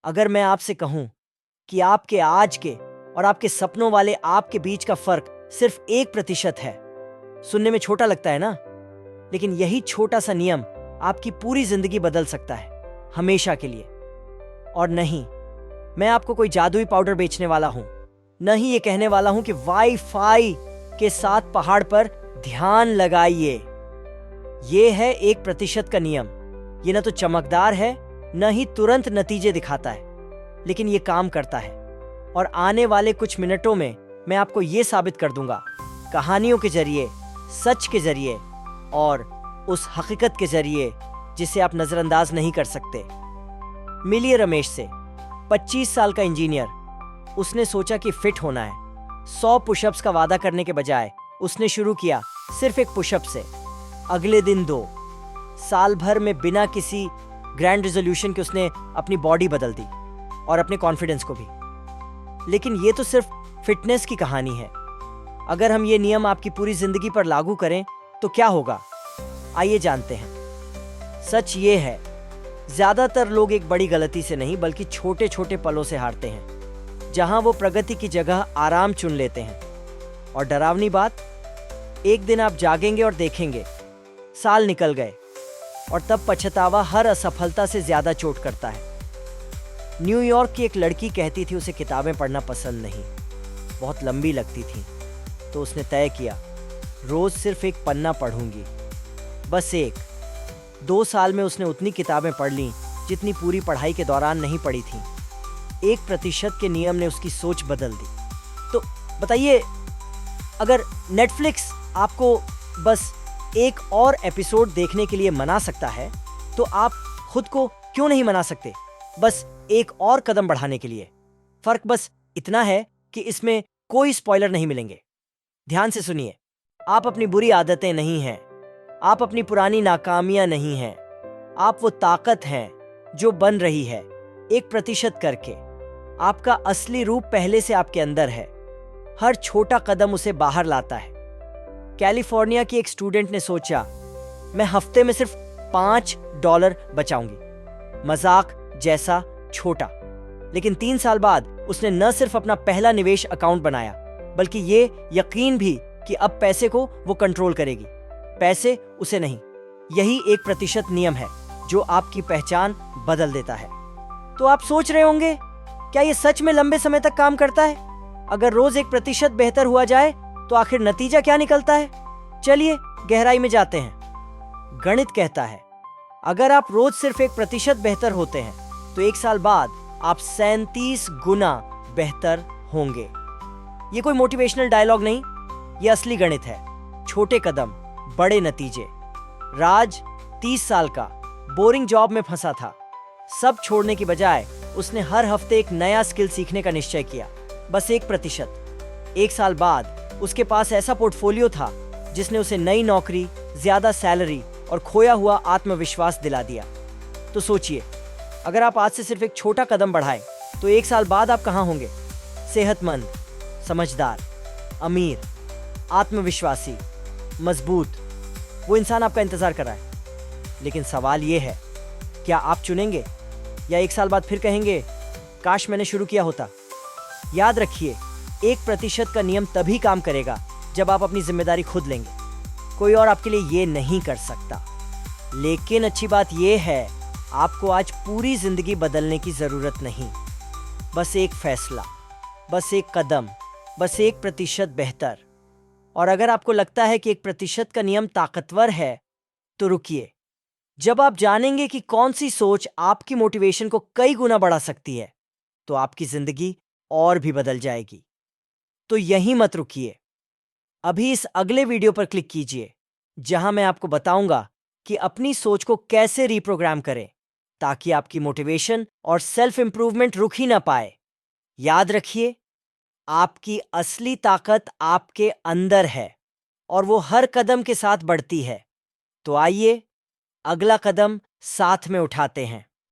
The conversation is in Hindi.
अगर मैं आपसे कहूं कि आपके आज के और आपके सपनों वाले आपके बीच का फर्क सिर्फ 1% है, सुनने में छोटा लगता है ना? लेकिन यही छोटा सा नियम आपकी पूरी जिंदगी बदल सकता है, हमेशा के लिए। और नहीं, मैं आपको कोई जादुई पाउडर बेचने वाला हूं, न ही ये कहने वाला हूं कि वाईफाई के साथ पहाड़ पर ध्यान लगाइए। ये है 1% का नियम। ये न तो चमकदार है, न ही तुरंत नतीजे दिखाता है, लेकिन ये काम करता है। और आने वाले कुछ मिनटों में मैं आपको ये साबित कर दूंगा, कहानियों के जरिए, सच के जरिए और उस हकीकत के जरिए जिसे आप नजरअंदाज नहीं कर सकते। मिलिए रमेश से, 25 साल का इंजीनियर। उसने सोचा कि फिट होना है। 100 पुशअप्स का वादा करने के बजाय उसने शुरू किया सिर्फ 1 पुशअप से। अगले दिन 2। साल भर में बिना किसी ग्रैंड रेजोल्यूशन के उसने अपनी बॉडी बदल दी और अपने कॉन्फिडेंस को भी। लेकिन ये तो सिर्फ फिटनेस की कहानी है। अगर हम ये नियम आपकी पूरी जिंदगी पर लागू करें तो क्या होगा, आइए जानते हैं। सच ये है, ज्यादातर लोग एक बड़ी गलती से नहीं बल्कि छोटे छोटे पलों से हारते हैं, जहां वो प्रगति की जगह आराम चुन लेते हैं। और डरावनी बात, एक दिन आप जागेंगे और देखेंगे साल निकल गए, और तब पछतावा हर असफलता से ज्यादा चोट करता है। न्यूयॉर्क की एक लड़की कहती थी उसे किताबें पढ़ना पसंद नहीं, बहुत लंबी लगती थी। तो उसने तय किया, रोज सिर्फ 1 पन्ना पढ़ूंगी, बस 1। 2 साल में उसने उतनी किताबें पढ़ लीं जितनी पूरी पढ़ाई के दौरान नहीं पढ़ी थी। 1% के नियम ने उसकी सोच बदल दी। तो बताइए, अगर नेटफ्लिक्स आपको बस एक और एपिसोड देखने के लिए मना सकता है, तो आप खुद को क्यों नहीं मना सकते, बस 1 और कदम बढ़ाने के लिए? फर्क बस इतना है कि इसमें कोई स्पॉइलर नहीं मिलेंगे। ध्यान से सुनिए, आप अपनी बुरी आदतें नहीं हैं, आप अपनी पुरानी नाकामियां नहीं हैं, आप वो ताकत हैं जो बन रही है 1% करके। आपका असली रूप पहले से आपके अंदर है। हर छोटा कदम उसे बाहर लाता है। कैलिफोर्निया की एक स्टूडेंट ने सोचा, मैं हफ्ते में सिर्फ $5 बचाऊंगी। मजाक जैसा छोटा, लेकिन 3 साल बाद उसने न सिर्फ अपना पहला निवेश अकाउंट बनाया, बल्कि ये यकीन भी कि अब पैसे को वो कंट्रोल करेगी, पैसे उसे नहीं। यही 1% नियम है जो आपकी पहचान बदल देता है। तो आप सोच रहे होंगे, क्या ये सच में लंबे समय तक काम करता है? अगर रोज 1% बेहतर हुआ जाए तो आखिर नतीजा क्या निकलता है? चलिए गहराई में जाते हैं। गणित कहता है, अगर आप रोज सिर्फ 1% बेहतर होते हैं तो 1 साल बाद आप 37 गुना बेहतर होंगे। ये कोई मोटिवेशनल डायलॉग नहीं, ये असली गणित है। छोटे कदम, बड़े नतीजे। राज 30 साल का, बोरिंग जॉब में फंसा था। सब छोड़ने की बजाय उसने हर हफ्ते एक नया स्किल सीखने का निश्चय किया, बस 1%। 1 साल बाद उसके पास ऐसा पोर्टफोलियो था जिसने उसे नई नौकरी, ज्यादा सैलरी और खोया हुआ आत्मविश्वास दिला दिया। तो सोचिए, अगर आप आज से सिर्फ एक छोटा कदम बढ़ाएं तो 1 साल बाद आप कहां होंगे? सेहतमंद, समझदार, अमीर, आत्मविश्वासी, मजबूत। वो इंसान आपका इंतजार कर रहा है। लेकिन सवाल ये है, क्या आप चुनेंगे, या 1 साल बाद फिर कहेंगे, काश मैंने शुरू किया होता? याद रखिए, 1% का नियम तभी काम करेगा जब आप अपनी जिम्मेदारी खुद लेंगे। कोई और आपके लिए ये नहीं कर सकता। लेकिन अच्छी बात यह है, आपको आज पूरी जिंदगी बदलने की जरूरत नहीं। बस एक फैसला, बस एक कदम, बस 1% बेहतर। और अगर आपको लगता है कि 1% का नियम ताकतवर है, तो रुकिए। जब आप जानेंगे कि कौन सी सोच आपकी मोटिवेशन को कई गुना बढ़ा सकती है, तो आपकी जिंदगी और भी बदल जाएगी। तो यहीं मत रुकिए, अभी इस अगले वीडियो पर क्लिक कीजिए, जहां मैं आपको बताऊंगा कि अपनी सोच को कैसे रीप्रोग्राम करें, ताकि आपकी मोटिवेशन और सेल्फ इंप्रूवमेंट रुक ही ना पाए। याद रखिए, आपकी असली ताकत आपके अंदर है और वो हर कदम के साथ बढ़ती है। तो आइए, अगला कदम साथ में उठाते हैं।